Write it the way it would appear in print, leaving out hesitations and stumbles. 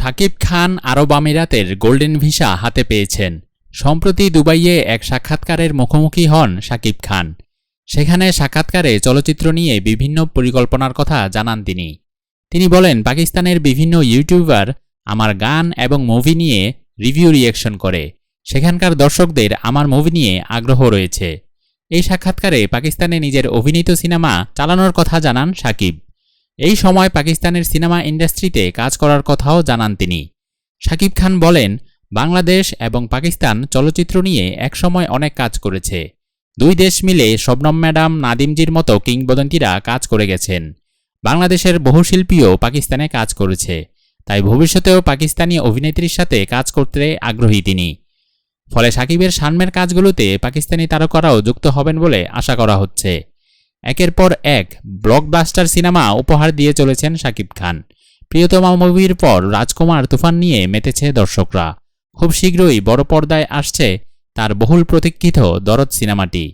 শাকিব খান আরব আমিরাতের golden visa হাতে পেয়েছেন। সম্প্রতি দুবাইয়ে এক সাক্ষাৎকারের মুখোমুখি হন শাকিব খান। সেখানে সাক্ষাৎকারে চলচ্চিত্র নিয়ে বিভিন্ন পরিকল্পনার কথা জানান তিনি বলেন, পাকিস্তানের বিভিন্ন ইউটিউবার আমার গান এবং মুভি নিয়ে রিভিউ রিঅ্যাকশন করে। সেখানকার দর্শকদের আমার মুভি নিয়ে আগ্রহ রয়েছে। এই সাক্ষাৎকারে পাকিস্তানে নিজের অভিনীত সিনেমা চালানোর কথা জানান শাকিব। এই সময় পাকিস্তানের সিনেমা ইন্ডাস্ট্রিতে কাজ করার কথাও জানান তিনি। শাকিব খান বলেন, বাংলাদেশ এবং পাকিস্তান চলচ্চিত্র নিয়ে একসময় অনেক কাজ করেছে। দুই দেশ মিলে শবনম ম্যাডাম, নাদিমজির মতো কিংবদন্তিরা কাজ করে গেছেন। বাংলাদেশের বহু শিল্পীও পাকিস্তানে কাজ করেছে। তাই ভবিষ্যতেও পাকিস্তানি অভিনেত্রীর সাথে কাজ করতে আগ্রহী তিনি। ফলে শাকিবের সামনের কাজগুলোতে পাকিস্তানি তারকারাও যুক্ত হবেন বলে আশা করা হচ্ছে। একের পর এক ব্লকবাস্টার সিনেমা উপহার দিয়ে চলেছেন শাকিব খান। প্রিয়তমা মুভির পর রাজকুমার তুফান নিয়ে মেতেছে দর্শকরা। খুব শীঘ্রই বড় পর্দায় আসছে তার বহুল প্রতীক্ষিত দরদ সিনেমাটি।